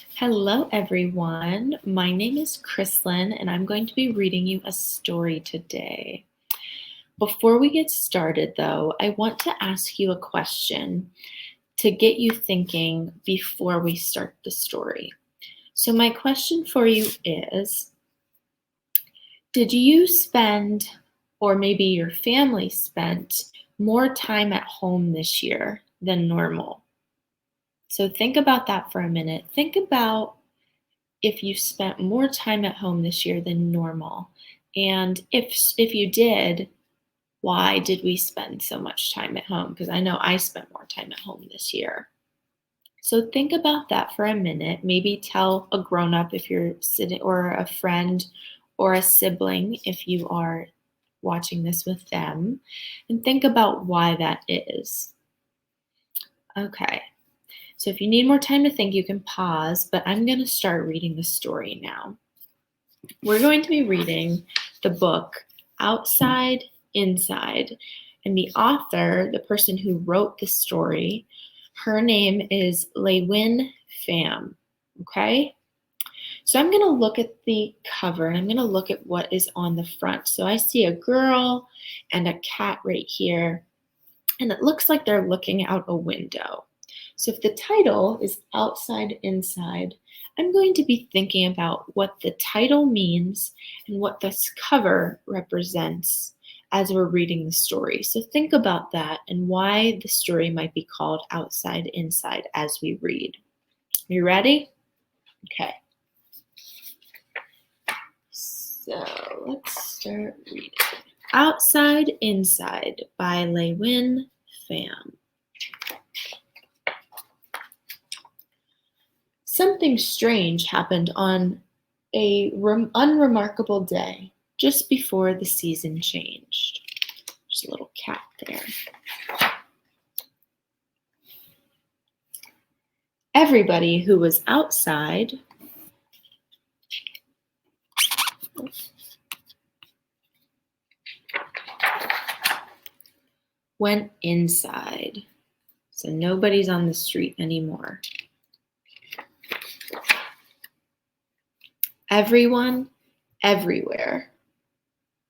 Hello, everyone. My name is Chrislyn, and I'm going to be reading you a story today. Before we get started, though, I want to ask you a question to get you thinking before we start the story. So, my question for you is, did you spend, or maybe your family spent, more time at home this year than normal? So, think about that for a minute. Think about if you spent more time at home this year than normal. And if you did, why did we spend so much time at home? Because I know I spent more time at home this year. So think about that for a minute. Maybe tell a grown-up if you're sitting, or a friend or a sibling if you are watching this with them, and think about why that is. Okay. So if you need more time to think, you can pause, but I'm going to start reading the story now. We're going to be reading the book Outside, Inside, and the author, the person who wrote the story, her name is LeUyen Pham, okay? So I'm going to look at the cover, and I'm going to look at what is on the front. So I see a girl and a cat right here, and it looks like they're looking out a window. So if the title is Outside, Inside, I'm going to be thinking about what the title means and what this cover represents as we're reading the story. So think about that and why the story might be called Outside, Inside as we read. You ready? Okay. So let's start reading. Outside, Inside by LeUyen Pham. Something strange happened on a unremarkable day just before the season changed. There's a little cat there. Everybody who was outside went inside. So nobody's on the street anymore. Everyone, everywhere,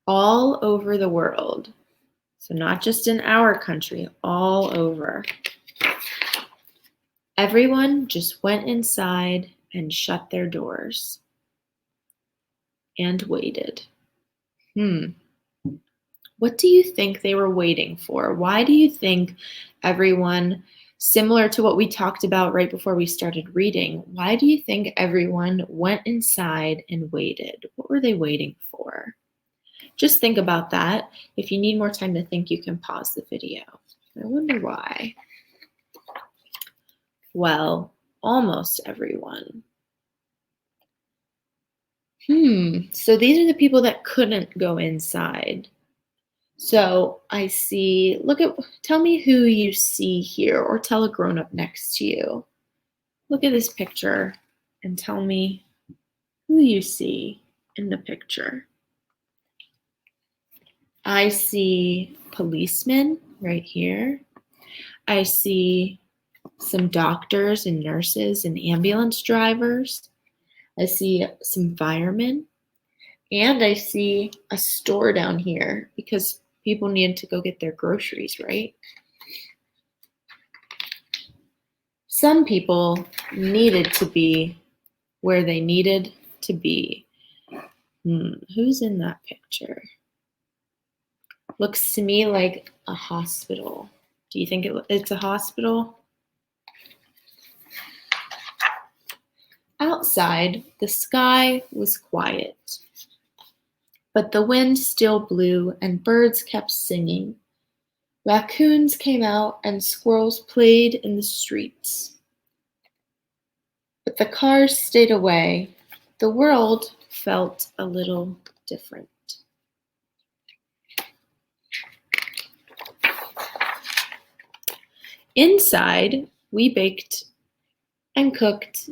all over the world. So not just in our country, all over. Everyone just went inside and shut their doors and waited. What do you think they were waiting for? Why do you think everyone, similar to what we talked about right before we started reading, why do you think everyone went inside and waited? What were they waiting for? Just think about that. If you need more time to think, you can pause the video. I wonder why. Well, almost everyone. So these are the people that couldn't go inside. So I see, tell me who you see here, or tell a grown-up next to you. Look at this picture and tell me who you see in the picture. I see policemen right here. I see some doctors and nurses and ambulance drivers. I see some firemen. And I see a store down here because people need to go get their groceries, right? Some people needed to be where they needed to be. Who's in that picture? Looks to me like a hospital. Do you think it's a hospital? Outside, the sky was quiet, but the wind still blew and birds kept singing. Raccoons came out and squirrels played in the streets. But the cars stayed away. The world felt a little different. Inside, we baked and cooked,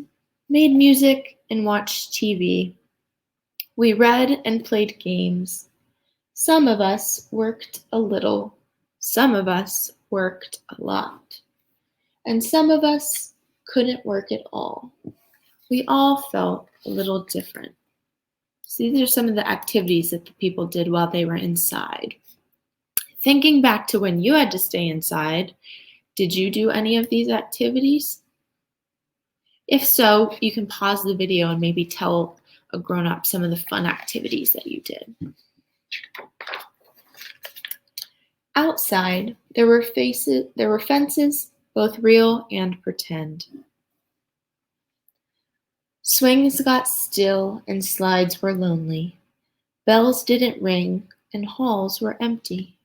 made music and watched TV. We read and played games. Some of us worked a little. Some of us worked a lot. And some of us couldn't work at all. we all felt a little different. So these are some of the activities that the people did while they were inside. Thinking back to when you had to stay inside, did you do any of these activities? If so, you can pause the video and maybe tell a grown-up some of the fun activities that you did. Outside, there were fences, both real and pretend. Swings got still and slides were lonely. Bells didn't ring and halls were empty.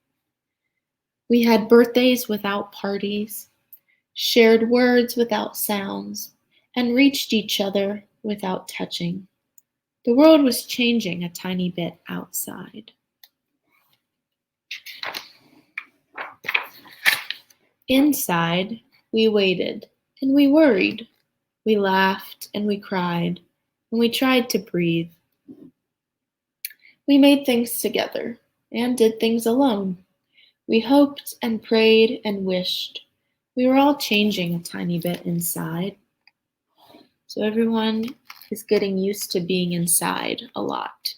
We had birthdays without parties, shared words without sounds, and reached each other without touching. The world was changing a tiny bit outside. Inside, we waited and we worried. We laughed and we cried and we tried to breathe. We made things together and did things alone. We hoped and prayed and wished. We were all changing a tiny bit inside. So everyone is getting used to being inside a lot.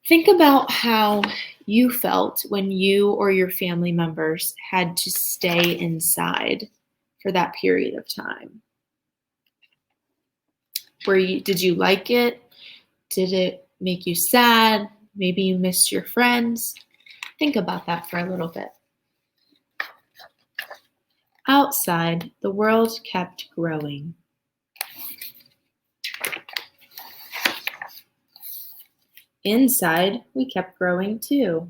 Think about how you felt when you or your family members had to stay inside for that period of time. Did you like it? Did it make you sad? Maybe you missed your friends. Think about that for a little bit. Outside, the world kept growing. Inside, we kept growing too.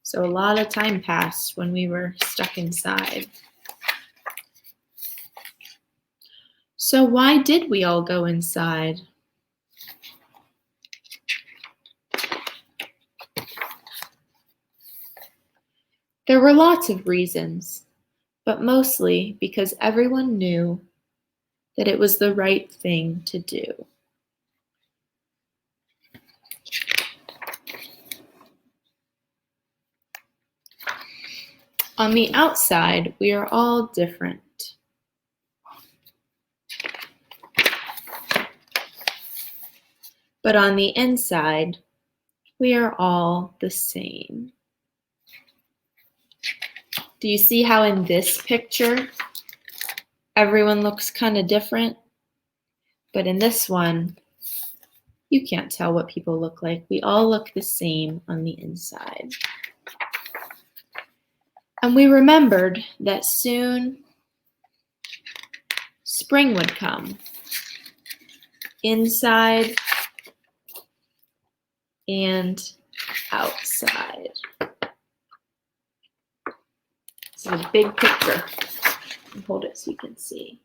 So a lot of time passed when we were stuck inside. So why did we all go inside? There were lots of reasons, but mostly because everyone knew that it was the right thing to do. On the outside, we are all different. But on the inside, we are all the same. Do you see how in this picture, everyone looks kind of different? But in this one, you can't tell what people look like. We all look the same on the inside. And we remembered that soon spring would come. Inside and outside. This is a big picture. I'll hold it so you can see.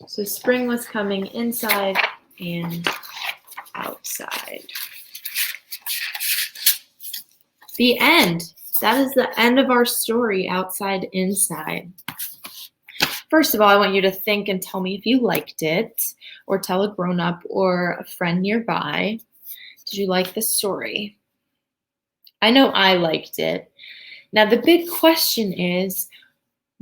So spring was coming inside and outside. The end. That is the end of our story, Outside, Inside. First of all, I want you to think and tell me if you liked it, or tell a grown-up or a friend nearby. Did you like the story? I know I liked it. Now, the big question is,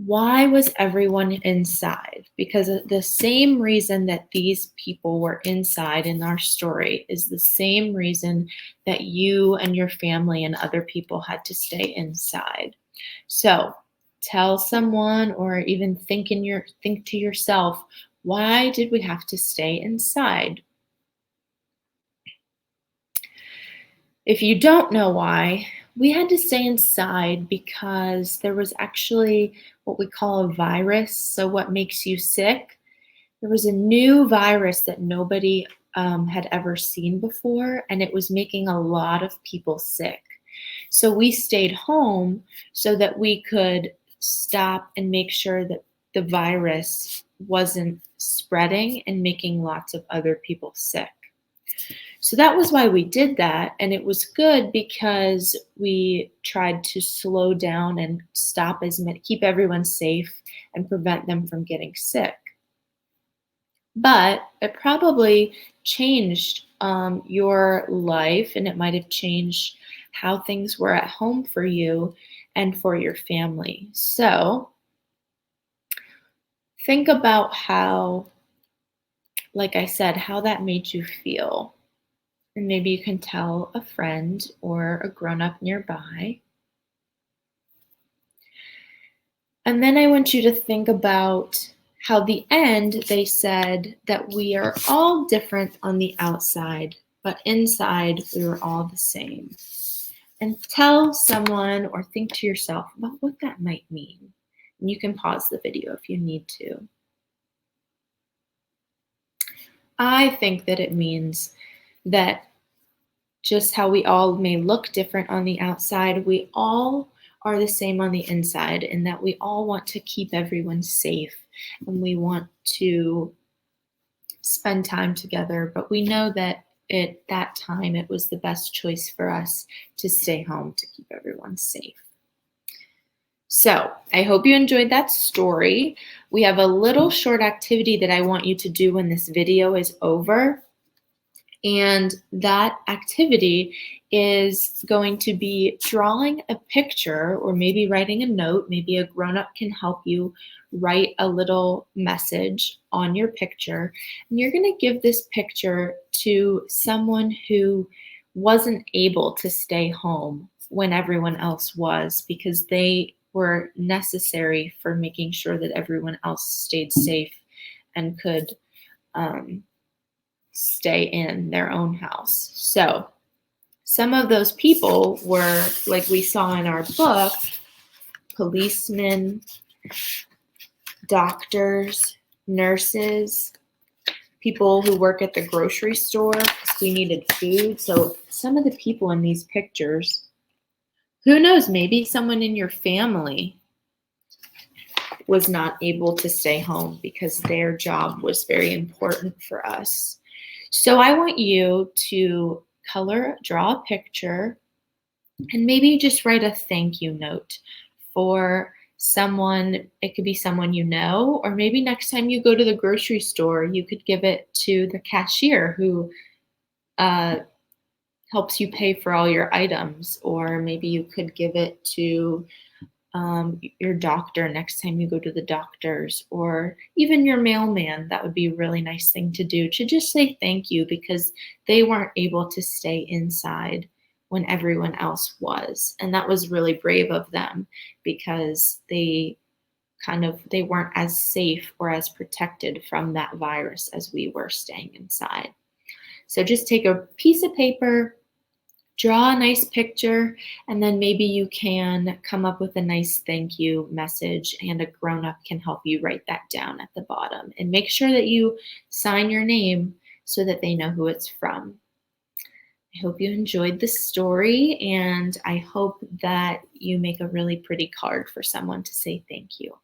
why was everyone inside? Because the same reason that these people were inside in our story is the same reason that you and your family and other people had to stay inside. So tell someone, or even think to yourself, why did we have to stay inside? If you don't know why, we had to stay inside because there was actually what we call a virus. So what makes you sick? There was a new virus that nobody had ever seen before, and it was making a lot of people sick. So we stayed home so that we could stop and make sure that the virus wasn't spreading and making lots of other people sick. So that was why we did that, and it was good because we tried to slow down and keep everyone safe and prevent them from getting sick. But it probably changed your life, and it might have changed how things were at home for you and for your family. So think about how like I said, how that made you feel. And maybe you can tell a friend or a grown-up nearby. And then I want you to think about how the end they said that we are all different on the outside, but inside we were all the same. And tell someone or think to yourself about what that might mean. And you can pause the video if you need to. I think that it means that just how we all may look different on the outside, we all are the same on the inside, and that we all want to keep everyone safe and we want to spend time together, but we know that at that time it was the best choice for us to stay home to keep everyone safe. So I hope you enjoyed that story. We have a little short activity that I want you to do when this video is over. And that activity is going to be drawing a picture or maybe writing a note. Maybe a grown-up can help you write a little message on your picture. And you're going to give this picture to someone who wasn't able to stay home when everyone else was, because they were necessary for making sure that everyone else stayed safe and could stay in their own house. So some of those people were, like we saw in our book, policemen, doctors, nurses, people who work at the grocery store because we needed food. So some of the people in these pictures, who knows, maybe someone in your family was not able to stay home because their job was very important for us. So I want you to draw a picture, and maybe just write a thank you note for someone. It could be someone you know, or maybe next time you go to the grocery store, you could give it to the cashier who helps you pay for all your items, or maybe you could give it to your doctor next time you go to the doctors, or even your mailman. That would be a really nice thing to do, to just say thank you because they weren't able to stay inside when everyone else was. And that was really brave of them because they weren't as safe or as protected from that virus as we were staying inside. So just take a piece of paper, draw a nice picture, and then maybe you can come up with a nice thank you message, and a grown-up can help you write that down at the bottom. And make sure that you sign your name so that they know who it's from. I hope you enjoyed the story, and I hope that you make a really pretty card for someone to say thank you.